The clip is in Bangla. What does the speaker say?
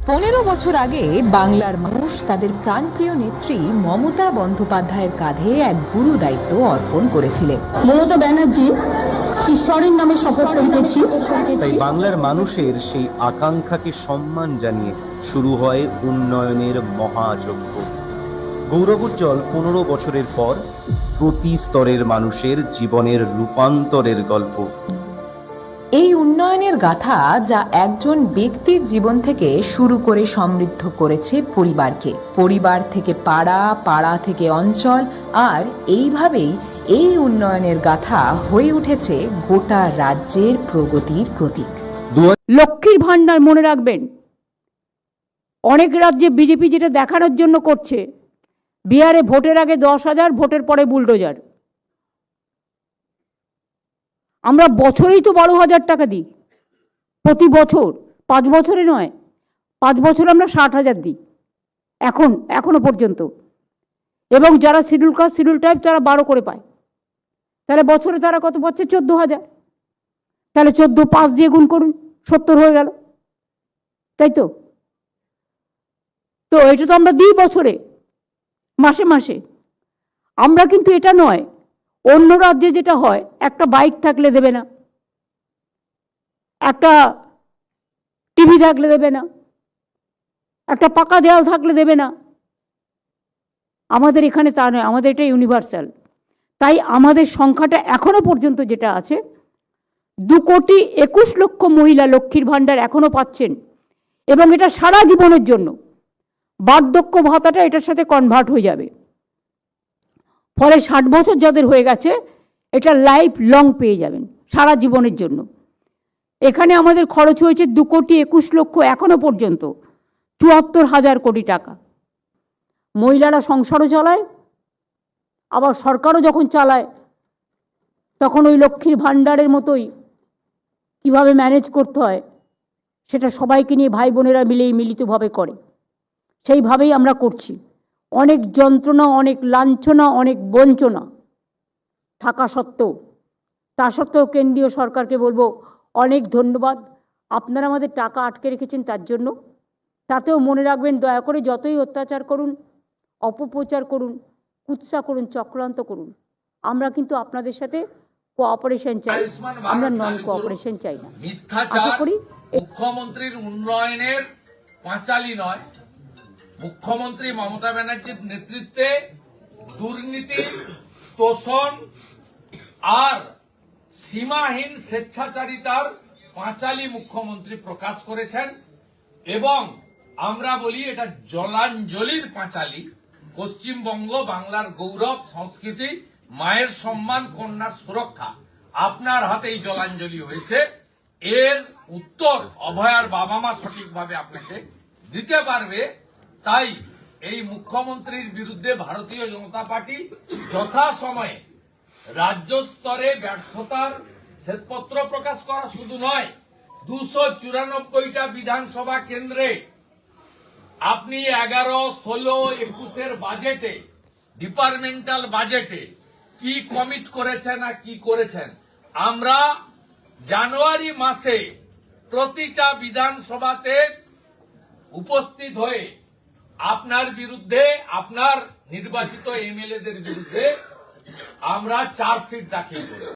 15 বছর আগে বাংলার মানুষ তাদের প্রাণপ্রিয় নেত্রী মমতা বন্দ্যোপাধ্যায়ের কাঁধে এক গুরু দায়িত্ব অর্পণ করেছিলেন। মমতা ব্যানার্জি ঈশ্বরের নামে শপথ করিতেছি। তাই বাংলার মানুষের সেই আকাঙ্ক্ষাকে সম্মান জানিয়ে শুরু হয় উন্নয়নের মহাযজ্ঞ। গৌরবোজ্জ্বল 15 বছরের পর প্রতি স্তরের মানুষের জীবনের রূপান্তরের গল্প। এই উন্নয়নের গাথা যা একজন ব্যক্তির জীবন থেকে শুরু করে সমৃদ্ধ করেছে পরিবারকে, পরিবার থেকে পাড়া, পাড়া থেকে অঞ্চল, আর এইভাবেই এই উন্নয়নের গাথা হয়ে উঠেছে গোটা রাজ্যের প্রগতির প্রতীক। লক্ষ্মীর ভান্ডার মনে রাখবেন, অনেক রাজ্যে বিজেপি যেটা দেখানোর জন্য করছে, বিহারে ভোটের আগে 10,000, ভোটের পরে বুলডোজার। আমরা বছরেই তো 12,000 টাকা দিই, প্রতি বছর, 5 বছরে নয়, 5 বছর আমরা 60,000 দিই এখনো পর্যন্ত। এবং যারা শিডিউল কাস্ট, শিডিউল টাইপ, তারা 12 করে পায়। তাহলে বছরে তারা কত পাচ্ছে? 14,000। তাহলে 14 5 দিয়ে গুণ করুন, 70 হয়ে গেল, তাই তো? তো এটা তো আমরা দিই বছরে, মাসে মাসে। আমরা কিন্তু এটা নয়, অন্য রাজ্যে যেটা হয়, একটা বাইক থাকলে দেবে না, একটা টিভি থাকলে দেবে না, একটা পাকা দেওয়াল থাকলে দেবে না। আমাদের এখানে তা নয়, আমাদের এটা ইউনিভার্সাল। তাই আমাদের সংখ্যাটা এখনো পর্যন্ত যেটা আছে, 2,21,00,000 মহিলা লক্ষ্মীর ভাণ্ডার এখনো পাচ্ছেন। এবং এটা সারা জীবনের জন্য, বার্ধক্য ভাতাটা এটার সাথে কনভার্ট হয়ে যাবে। ফলে 60 বছর যাদের হয়ে গেছে, এটা লাইফ লং পেয়ে যাবেন, সারা জীবনের জন্য। এখানে আমাদের খরচ হয়েছে 2,21,00,000 এখনো পর্যন্ত, 74,000 কোটি টাকা। মহিলারা সংসারও চালায়, আবার সরকারও যখন চালায়, তখন ওই লক্ষ্মীর ভাণ্ডারের মতোই কিভাবে ম্যানেজ করতে হয়, সেটা সবাইকে নিয়ে ভাই বোনেরা মিলেই মিলিতভাবে করে। সেইভাবেই আমরা করছি। অনেক যন্ত্রণা, অনেক লাঞ্ছনা, অনেক বঞ্চনা থাকা সত্ত্বেও, তা সত্ত্বেও কেন্দ্রীয় সরকারকে বলবো অনেক ধন্যবাদ। আপনারা আমাদের টাকা আটকে রেখেছেন তার জন্য। তাতেও মনে রাখবেন, দয়া করে যতই অত্যাচার করুন, অপপ্রচার করুন, কুৎসা করুন, চক্রান্ত করুন, আমরা কিন্তু আপনাদের সাথে কোঅপারেশন চাই, আমরা নন কোঅপারেশন চাই না। আশা করি মুখ্যমন্ত্রীর উন্নয়নের পাঁচালী নয়, মুখ্যমন্ত্রী মমতা ব্যানার্জির নেতৃত্বে দুর্নীতি, তোষণ আর সীমাহীন স্বেচ্ছাচারিতার পাঁচালী মুখ্যমন্ত্রী প্রকাশ করেছেন। এবং আমরা বলি এটা জলাঞ্জলির পাঁচালী। পশ্চিমবঙ্গ বাংলার গৌরব, সংস্কৃতি, মায়ের সম্মান, কন্যার সুরক্ষা আপনার হাতেই জলাঞ্জলি হয়েছে। এর উত্তর অভয়ার বাবা মা সঠিকভাবে আপনাকে দিতে পারবে। তাই এই মুখ্যমন্ত্রীর বিরুদ্ধে ভারতীয় জনতা পার্টি যথাসময়ে রাজ্য স্তরে ব্যর্থতার শ্বেতপত্র প্রকাশ করা শুধু নয়, 294টা বিধানসভা কেন্দ্রে আপনি 11, 16, 21-এর বাজেটে, ডিপার্টমেন্টাল বাজেটে কি কমিট করেছেন আর কি করেছেন, আমরা জানুয়ারি মাসে প্রতিটা বিধানসভাতে উপস্থিত হয়ে আপনার বিরুদ্ধে, আপনার নির্বাচিত এমএলএদের বিরুদ্ধে আমরা চার্জশিট দাখিল করি।